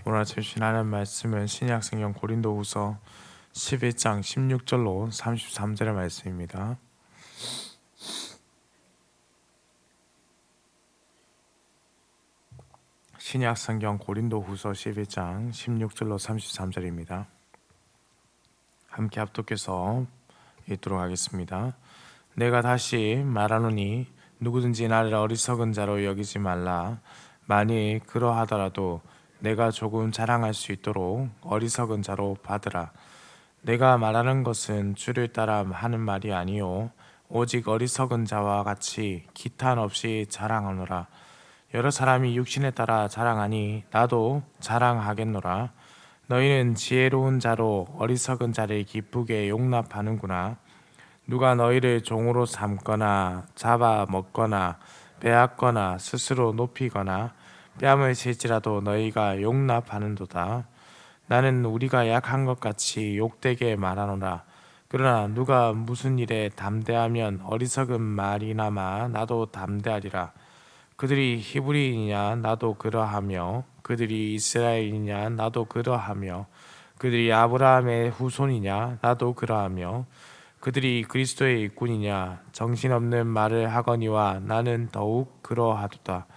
오늘 아침 신하는 말씀은 신약성경 고린도후서 11장 16절로 33절의 말씀입니다. 신약성경 고린도후서 11장 16절로 33절입니다. 함께 합독해서 읽도록 하겠습니다. 내가 다시 말하노니 누구든지 나를 어리석은 자로 여기지 말라. 만일 그러하더라도 내가 조금 자랑할 수 있도록 어리석은 자로 받으라. 내가 말하는 것은 주를 따라 하는 말이 아니요 오직 어리석은 자와 같이 기탄 없이 자랑하노라. 여러 사람이 육신에 따라 자랑하니 나도 자랑하겠노라. 너희는 지혜로운 자로 어리석은 자를 기쁘게 용납하는구나. 누가 너희를 종으로 삼거나 잡아먹거나 빼앗거나 스스로 높이거나 뺨을 칠지라도 너희가 용납하는도다. 나는 우리가 약한 것 같이 욕되게 말하노라. 그러나 누가 무슨 일에 담대하면 어리석은 말이나마 나도 담대하리라. 그들이 히브리인이냐 나도 그러하며 그들이 이스라엘이냐 나도 그러하며 그들이 아브라함의 후손이냐 나도 그러하며 그들이 그리스도의 일꾼이냐 정신없는 말을 하거니와 나는 더욱 그러하도다.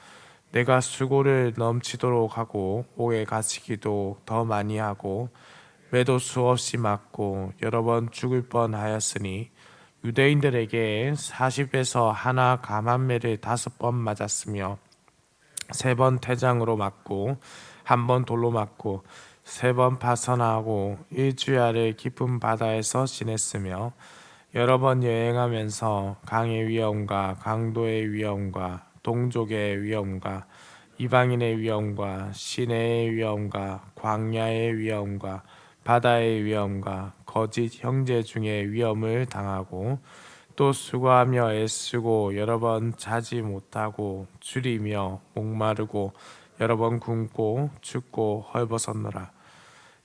내가 수고를 넘치도록 하고 옥에 갇히기도 더 많이 하고 매도 수없이 맞고 여러 번 죽을 뻔하였으니 유대인들에게 40에서 하나 감한매를 5번 맞았으며 3번 태장으로 맞고 1번 돌로 맞고 3번 파선하고 일주야를 깊은 바다에서 지냈으며 여러 번 여행하면서 강의 위험과 강도의 위험과 동족의 위험과 이방인의 위험과 시내의 위험과 광야의 위험과 바다의 위험과 거짓 형제 중에 위험을 당하고 또 수고하며 애쓰고 여러 번 자지 못하고 줄이며 목마르고 여러 번 굶고 춥고 헐벗었노라.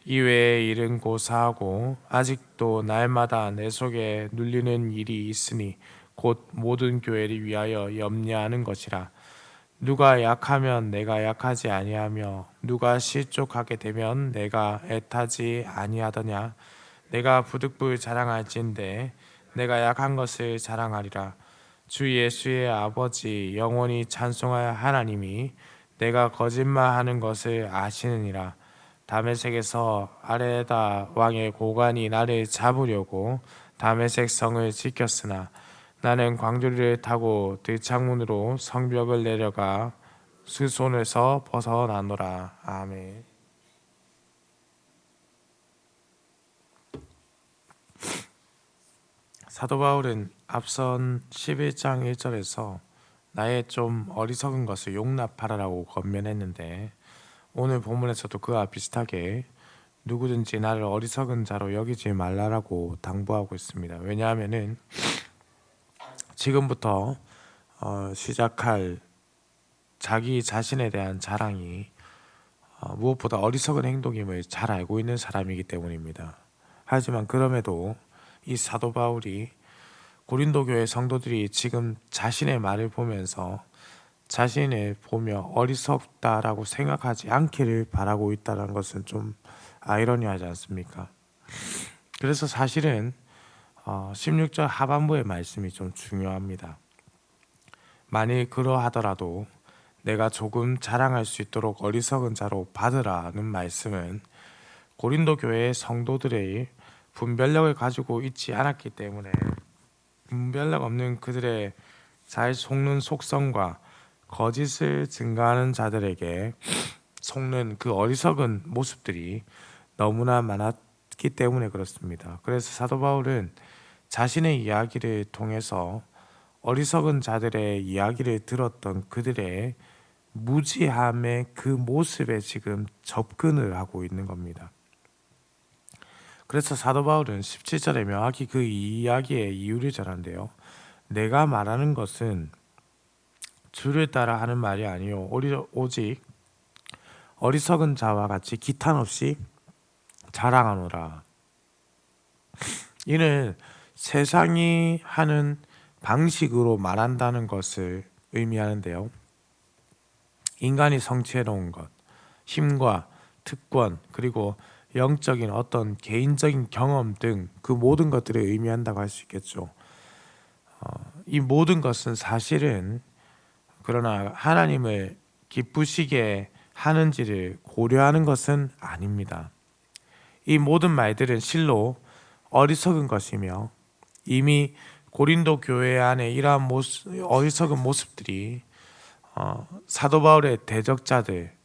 이외의 일은 고사하고 아직도 날마다 내 속에 눌리는 일이 있으니 곧 모든 교회를 위하여 염려하는 것이라. 누가 약하면 내가 약하지 아니하며 누가 실족하게 되면 내가 애타지 아니하더냐. 내가 부득불 자랑할진대 내가 약한 것을 자랑하리라. 주 예수의 아버지 영원히 찬송할 하나님이 내가 거짓말하는 것을 아시느니라. 다메섹에서 아레다 왕의 고관이 나를 잡으려고 다메섹 성을 지켰으나 나는 광주리를 타고 들창문으로 성벽을 내려가 그 손에서 벗어나노라. 아멘. 사도 바울은 앞선 11장 1절에서 나의 좀 어리석은 것을 용납하라라고 권면했는데 오늘 본문에서도 그와 비슷하게 누구든지 나를 어리석은 자로 여기지 말라라고 당부하고 있습니다. 왜냐하면은 지금부터 시작할 자기 자신에 대한 자랑이 무엇보다 어리석은 행동임을 잘 알고 있는 사람이기 때문입니다. 하지만 그럼에도 이 사도 바울이 고린도 교회 성도들이 지금 자신의 말을 보면서 자신을 보며 어리석다라고 생각하지 않기를 바라고 있다는 것은 좀 아이러니하지 않습니까? 그래서 사실은 16절 하반부의 말씀이 좀 중요합니다. 만일 그러하더라도 내가 조금 자랑할 수 있도록 어리석은 자로 받으라는 말씀은 고린도 교회의 성도들의 분별력을 가지고 있지 않았기 때문에 분별력 없는 그들의 잘 속는 속성과 거짓을 증가하는 자들에게 속는 그 어리석은 모습들이 너무나 많았기 때문에 그렇습니다. 그래서 사도 바울은 자신의 이야기를 통해서 어리석은 자들의 이야기를 들었던 그들의 무지함의 그 모습에 지금 접근을 하고 있는 겁니다. 그래서 사도 바울은 17절에 명확히 그 이야기의 이유를 전한대요. 내가 말하는 것은 주를 따라 하는 말이 아니요 오직 어리석은 자와 같이 기탄 없이 자랑하노라. 이는 세상이 하는 방식으로 말한다는 것을 의미하는데요. 인간이 성취해 놓은 것, 힘과 특권, 그리고 영적인 어떤 개인적인 경험 등 그 모든 것들을 의미한다고 할 수 있겠죠. 이 모든 것은 사실은 그러나 하나님을 기쁘시게 하는지를 고려하는 것은 아닙니다. 이 모든 말들은 실로 어리석은 것이며 이미 고린도 교회 안에 이러한 어리석은 모습들이 사도 바울의 대적자들,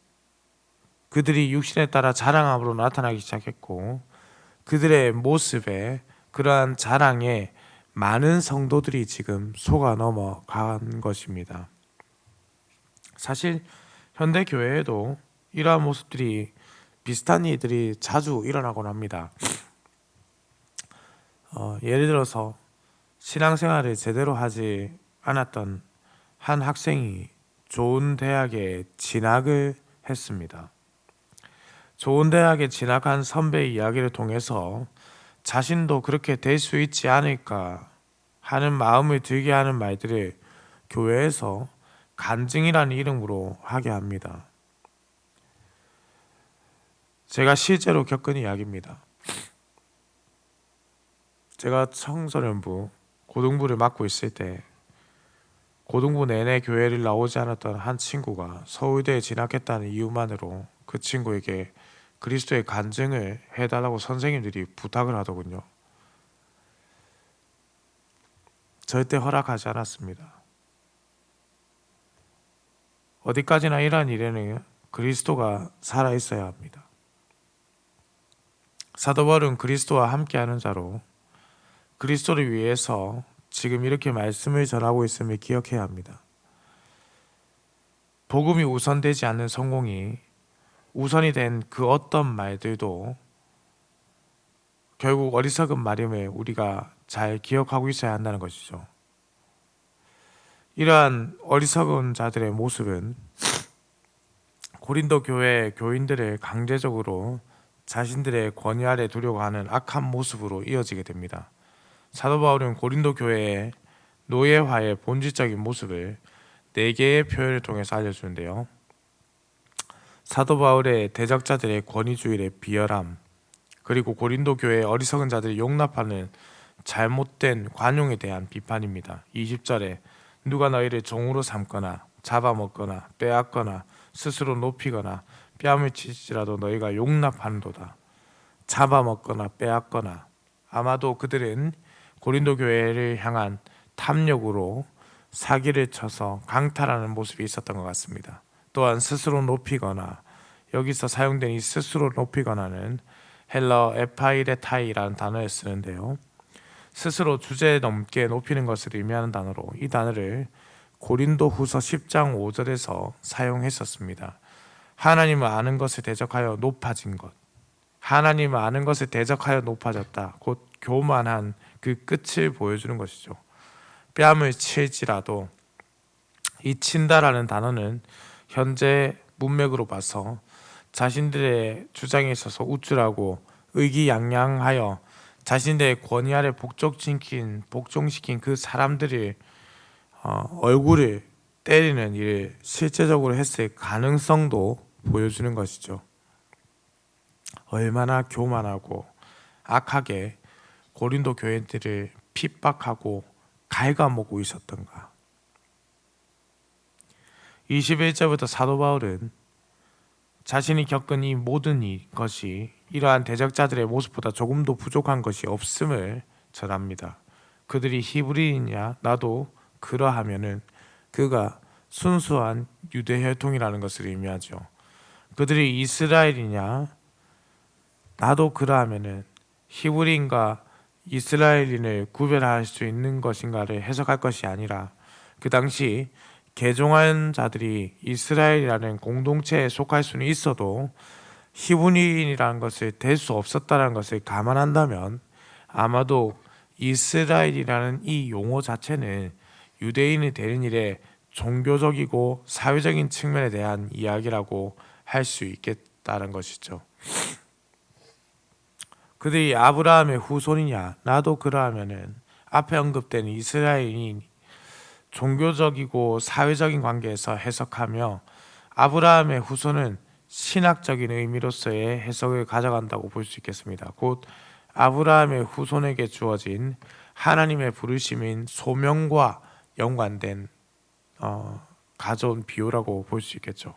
그들이 육신에 따라 자랑함으로 나타나기 시작했고, 그들의 모습에 그러한 자랑에 많은 성도들이 지금 속아 넘어간 것입니다. 사실 현대 교회에도 이러한 모습들이 비슷한 일들이 자주 일어나곤 합니다. 예를 들어서 신앙생활을 제대로 하지 않았던 한 학생이 좋은 대학에 진학을 했습니다. 좋은 대학에 진학한 선배의 이야기를 통해서 자신도 그렇게 될 수 있지 않을까 하는 마음을 들게 하는 말들을 교회에서 간증이라는 이름으로 하게 합니다. 제가 실제로 겪은 이야기입니다. 제가 청소년부 고등부를 맡고 있을 때 고등부 내내 교회를 나오지 않았던 한 친구가 서울대에 진학했다는 이유만으로 그 친구에게 그리스도의 간증을 해달라고 선생님들이 부탁을 하더군요. 절대 허락하지 않았습니다. 어디까지나 이러한 일에는 그리스도가 살아있어야 합니다. 사도 바울은 그리스도와 함께하는 자로 그리스도를 위해서 지금 이렇게 말씀을 전하고 있음을 기억해야 합니다. 복음이 우선되지 않는 성공이 우선이 된 그 어떤 말들도 결국 어리석은 말임을 우리가 잘 기억하고 있어야 한다는 것이죠. 이러한 어리석은 자들의 모습은 고린도 교회 교인들을 강제적으로 자신들의 권위 아래 두려고 하는 악한 모습으로 이어지게 됩니다. 사도 바울은 고린도 교회의 노예화의 본질적인 모습을 4개의 표현을 통해서 알려주는데요. 사도 바울의 대적자들의 권위주의의 비열함, 그리고 고린도 교회의 어리석은 자들이 용납하는 잘못된 관용에 대한 비판입니다. 20절에 누가 너희를 종으로 삼거나 잡아먹거나 빼앗거나 스스로 높이거나 뺨을 치지라도 너희가 용납하는도다. 잡아먹거나 빼앗거나, 아마도 그들은 고린도 교회를 향한 탐욕으로 사기를 쳐서 강탈하는 모습이 있었던 것 같습니다. 또한 스스로 높이거나, 여기서 사용된 이 스스로 높이거나는 헬러 에파이레타이라는 단어를 쓰는데요. 스스로 주제 넘게 높이는 것을 의미하는 단어로 이 단어를 고린도 후서 10장 5절에서 사용했었습니다. 하나님을 아는 것을 대적하여 높아진 것, 하나님을 아는 것을 대적하여 높아졌다, 곧 교만한 그 끝을 보여주는 것이죠. 뺨을 칠지라도, 이 친다라는 단어는 현재 문맥으로 봐서 자신들의 주장에 있어서 우쭐하고 의기양양하여 자신들의 권위 아래 복종시킨 그 사람들이 얼굴을 때리는 일을 실제적으로 했을 가능성도 보여주는 것이죠. 얼마나 교만하고 악하게 고린도 교인들을 핍박하고 갉아먹고 있었던가. 21절부터 사도 바울은 자신이 겪은 이 모든 것이 이러한 대적자들의 모습보다 조금도 부족한 것이 없음을 전합니다. 그들이 히브리인이냐 나도 그러하면은 그가 순수한 유대 혈통이라는 것을 의미하죠. 그들이 이스라엘이냐 나도 그러하면은 히브리인과 이스라엘인을 구별할 수 있는 것인가를 해석할 것이 아니라, 그 당시 개종한 자들이 이스라엘이라는 공동체에 속할 수는 있어도 히브리인이라는 것을 될 수 없었다는 것을 감안한다면 아마도 이스라엘이라는 이 용어 자체는 유대인이 되는 일에 종교적이고 사회적인 측면에 대한 이야기라고 할 수 있겠다는 것이죠. 그들이 아브라함의 후손이냐 나도 그러하면은 앞에 언급된 이스라엘이 종교적이고 사회적인 관계에서 해석하며 아브라함의 후손은 신학적인 의미로서의 해석을 가져간다고 볼 수 있겠습니다. 곧 아브라함의 후손에게 주어진 하나님의 부르심인 소명과 연관된 가져온 비유라고 볼 수 있겠죠.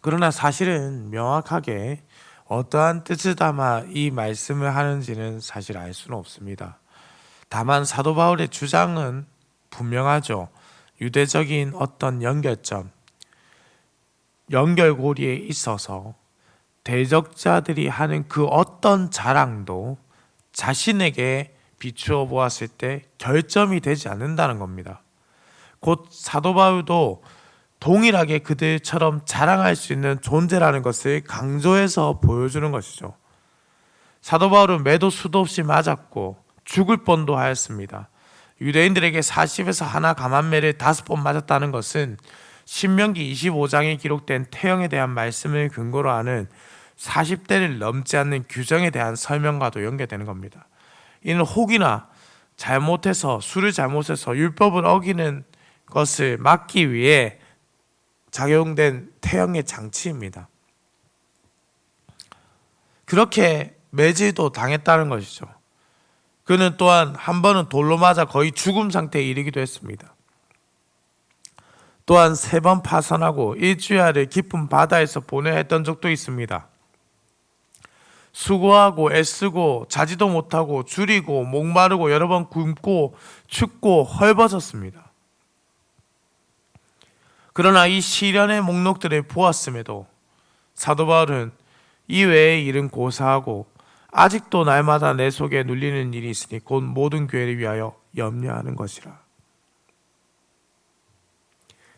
그러나 사실은 명확하게 어떠한 뜻을 담아 이 말씀을 하는지는 사실 알 수는 없습니다. 다만 사도 바울의 주장은 분명하죠. 유대적인 어떤 연결점, 연결고리에 있어서 대적자들이 하는 그 어떤 자랑도 자신에게 비추어 보았을 때 결점이 되지 않는다는 겁니다. 곧 사도 바울도 동일하게 그들처럼 자랑할 수 있는 존재라는 것을 강조해서 보여주는 것이죠. 사도 바울은 매도 수도 없이 맞았고 죽을 뻔도 하였습니다. 유대인들에게 40에서 하나 감한매를 5번 맞았다는 것은 신명기 25장에 기록된 태형에 대한 말씀을 근거로 하는 40대를 넘지 않는 규정에 대한 설명과도 연계되는 겁니다. 이는 혹이나 술을 잘못해서 율법을 어기는 것을 막기 위해 작용된 태형의 장치입니다. 그렇게 매질도 당했다는 것이죠. 그는 또한 한 번은 돌로 맞아 거의 죽음 상태에 이르기도 했습니다. 또한 3번 파선하고 일주일을 깊은 바다에서 보내야 했던 적도 있습니다. 수고하고 애쓰고 자지도 못하고 줄이고 목마르고 여러 번 굶고 춥고 헐벗었습니다. 그러나 이 시련의 목록들을 보았음에도 사도 바울은 이 외의 일은 고사하고 아직도 날마다 내 속에 눌리는 일이 있으니 곧 모든 교회를 위하여 염려하는 것이라.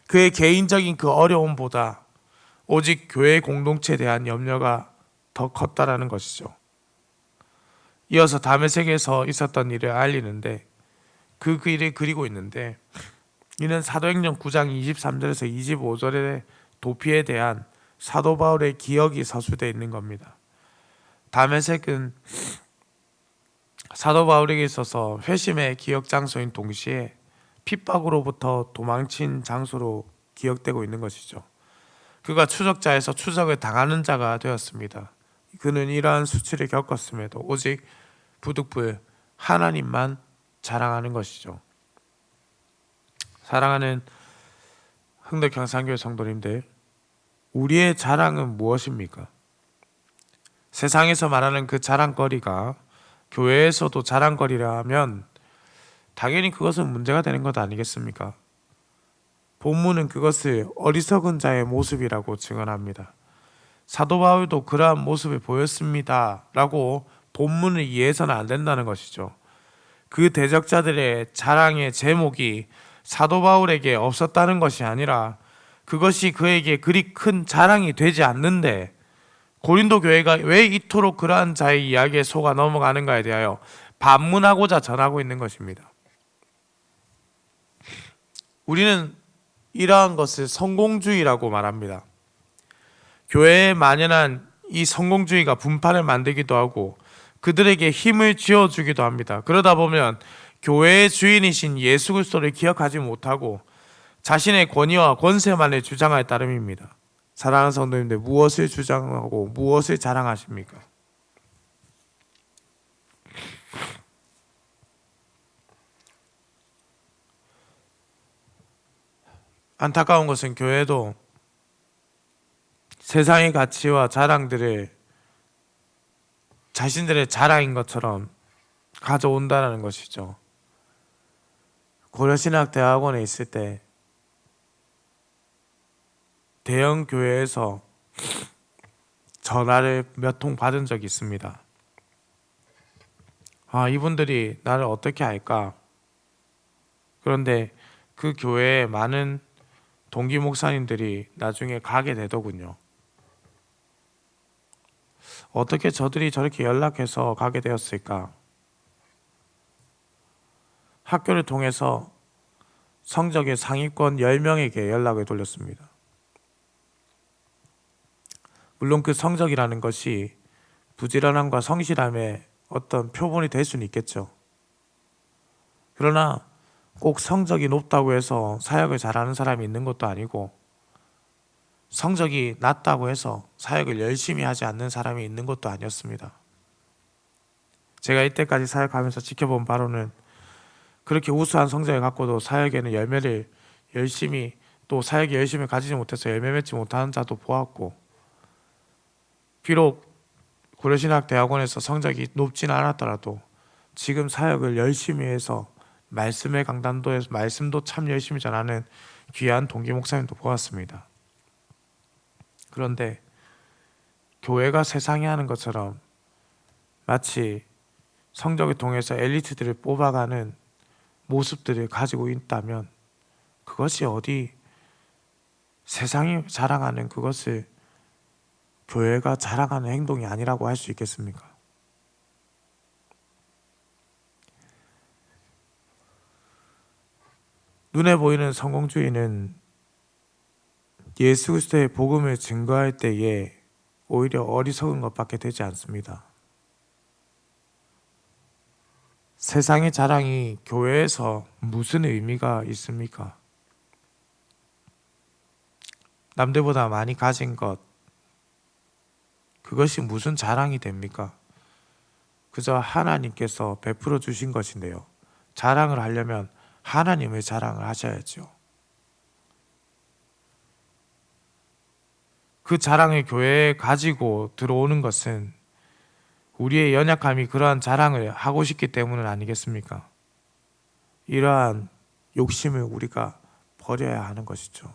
그의 개인적인 그 어려움보다 오직 교회 공동체에 대한 염려가 더 컸다라는 것이죠. 이어서 다메섹에서 있었던 일을 알리는데 그 일을 그리고 있는데 이는 사도행전 9장 23절에서 25절의 도피에 대한 사도 바울의 기억이 서술되어 있는 겁니다. 다메섹은 사도 바울에게 있어서 회심의 기억 장소인 동시에 핍박으로부터 도망친 장소로 기억되고 있는 것이죠. 그가 추적자에서 추적을 당하는 자가 되었습니다. 그는 이러한 수치를 겪었음에도 오직 부득불 하나님만 자랑하는 것이죠. 사랑하는 흥덕경상교회 성도님들, 우리의 자랑은 무엇입니까? 세상에서 말하는 그 자랑거리가 교회에서도 자랑거리라면 당연히 그것은 문제가 되는 것 아니겠습니까? 본문은 그것을 어리석은 자의 모습이라고 증언합니다. 사도 바울도 그러한 모습을 보였습니다 라고 본문을 이해해서는 안 된다는 것이죠. 그 대적자들의 자랑의 제목이 사도 바울에게 없었다는 것이 아니라 그것이 그에게 그리 큰 자랑이 되지 않는데 고린도 교회가 왜 이토록 그러한 자의 이야기에 속아 넘어가는가에 대하여 반문하고자 전하고 있는 것입니다. 우리는 이러한 것을 성공주의라고 말합니다. 교회에 만연한 이 성공주의가 분파를 만들기도 하고 그들에게 힘을 쥐어주기도 합니다. 그러다 보면 교회의 주인이신 예수 그리스도를 기억하지 못하고 자신의 권위와 권세만을 주장할 따름입니다. 사랑하는 성도님들, 무엇을 주장하고 무엇을 자랑하십니까? 안타까운 것은 교회도 세상의 가치와 자랑들을 자신들의 자랑인 것처럼 가져온다는 것이죠. 고려신학대학원에 있을 때 대형 교회에서 전화를 몇 통 받은 적이 있습니다. 이분들이 나를 어떻게 알까? 그런데 그 교회에 많은 동기 목사님들이 나중에 가게 되더군요. 어떻게 저들이 저렇게 연락해서 가게 되었을까? 학교를 통해서 성적의 상위권 10명에게 연락을 돌렸습니다. 물론 그 성적이라는 것이 부지런함과 성실함의 어떤 표본이 될 수는 있겠죠. 그러나 꼭 성적이 높다고 해서 사역을 잘하는 사람이 있는 것도 아니고 성적이 낮다고 해서 사역을 열심히 하지 않는 사람이 있는 것도 아니었습니다. 제가 이때까지 사역하면서 지켜본 바로는 그렇게 우수한 성적을 갖고도 사역에는 열매를 열심히, 또 사역에 열심히 가지지 못해서 열매 맺지 못하는 자도 보았고, 비록 고려신학대학원에서 성적이 높지는 않았더라도 지금 사역을 열심히 해서 말씀의 강단도에서 말씀도 참 열심히 전하는 귀한 동기 목사님도 보았습니다. 그런데 교회가 세상이 하는 것처럼 마치 성적을 통해서 엘리트들을 뽑아가는 모습들을 가지고 있다면 그것이 어디 세상이 자랑하는 그것을 교회가 자랑하는 행동이 아니라고 할 수 있겠습니까? 눈에 보이는 성공주의는 예수 그리스도의 복음을 증거할 때에 오히려 어리석은 것밖에 되지 않습니다. 세상의 자랑이 교회에서 무슨 의미가 있습니까? 남들보다 많이 가진 것, 그것이 무슨 자랑이 됩니까? 그저 하나님께서 베풀어 주신 것인데요. 자랑을 하려면 하나님의 자랑을 하셔야죠. 그 자랑을 교회에 가지고 들어오는 것은 우리의 연약함이 그러한 자랑을 하고 싶기 때문은 아니겠습니까? 이러한 욕심을 우리가 버려야 하는 것이죠.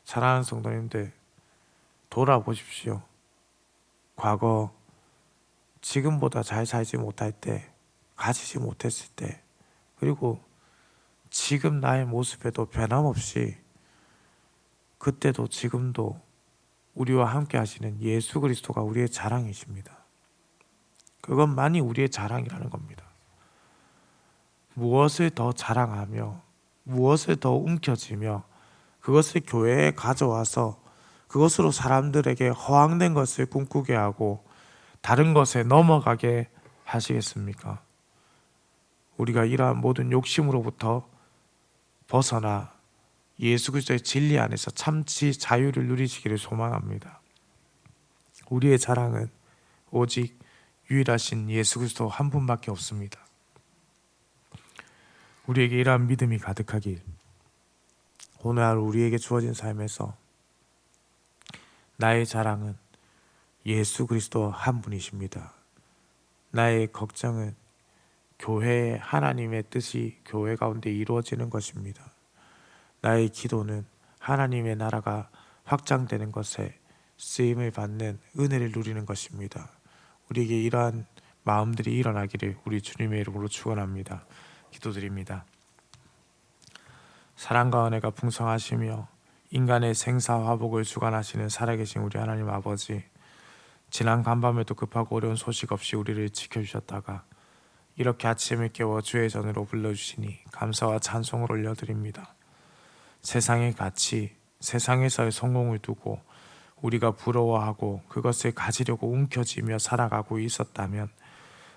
사랑하는 성도님들, 돌아보십시오. 과거 지금보다 잘 살지 못할 때, 가지지 못했을 때, 그리고 지금 나의 모습에도 변함없이 그때도 지금도 우리와 함께 하시는 예수 그리스도가 우리의 자랑이십니다. 그것만이 우리의 자랑이라는 겁니다. 무엇을 더 자랑하며 무엇을 더 움켜쥐며 그것을 교회에 가져와서 그것으로 사람들에게 허황된 것을 꿈꾸게 하고 다른 것에 넘어가게 하시겠습니까? 우리가 이러한 모든 욕심으로부터 벗어나 예수 그리스도의 진리 안에서 참치 자유를 누리시기를 소망합니다. 우리의 자랑은 오직 유일하신 예수 그리스도 한 분밖에 없습니다. 우리에게 이러한 믿음이 가득하길, 오늘 하루 우리에게 주어진 삶에서 나의 자랑은 예수 그리스도 한 분이십니다. 나의 걱정은 교회의 하나님의 뜻이 교회 가운데 이루어지는 것입니다. 나의 기도는 하나님의 나라가 확장되는 것에 쓰임을 받는 은혜를 누리는 것입니다. 우리에게 이러한 마음들이 일어나기를 우리 주님의 이름으로 축원합니다. 기도드립니다. 사랑과 은혜가 풍성하시며 인간의 생사화복을 주관하시는 살아계신 우리 하나님 아버지, 지난 간밤에도 급하고 어려운 소식 없이 우리를 지켜주셨다가 이렇게 아침을 깨워 주의 전으로 불러주시니 감사와 찬송을 올려드립니다. 세상의 가치, 세상에서의 성공을 두고 우리가 부러워하고 그것을 가지려고 움켜쥐며 살아가고 있었다면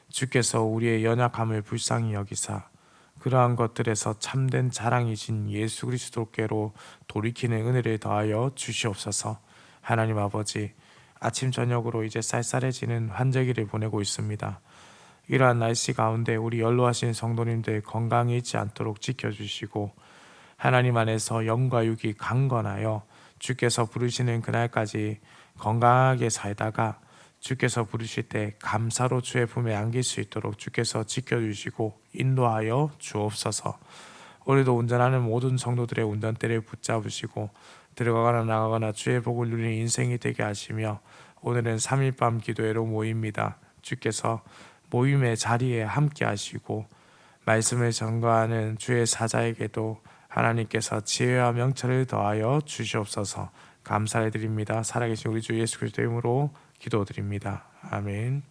주께서 우리의 연약함을 불쌍히 여기사 그러한 것들에서 참된 자랑이신 예수 그리스도께로 돌이키는 은혜를 더하여 주시옵소서. 하나님 아버지, 아침 저녁으로 이제 쌀쌀해지는 환절기를 보내고 있습니다. 이러한 날씨 가운데 우리 연로하신 성도님들 건강히 잊지 않도록 지켜주시고 하나님 안에서 영과 육이 강건하여 주께서 부르시는 그날까지 건강하게 살다가 주께서 부르실 때 감사로 주의 품에 안길 수 있도록 주께서 지켜주시고 인도하여 주옵소서. 오늘도 운전하는 모든 성도들의 운전대를 붙잡으시고 들어가거나 나가거나 주의 복을 누리는 인생이 되게 하시며, 오늘은 3일 밤 기도회로 모입니다. 주께서 모임의 자리에 함께 하시고 말씀을 전가하는 주의 사자에게도 하나님께서 지혜와 명철을 더하여 주시옵소서. 감사를 드립니다. 살아계신 우리 주 예수 그리스도의 이름으로 기도드립니다. 아멘.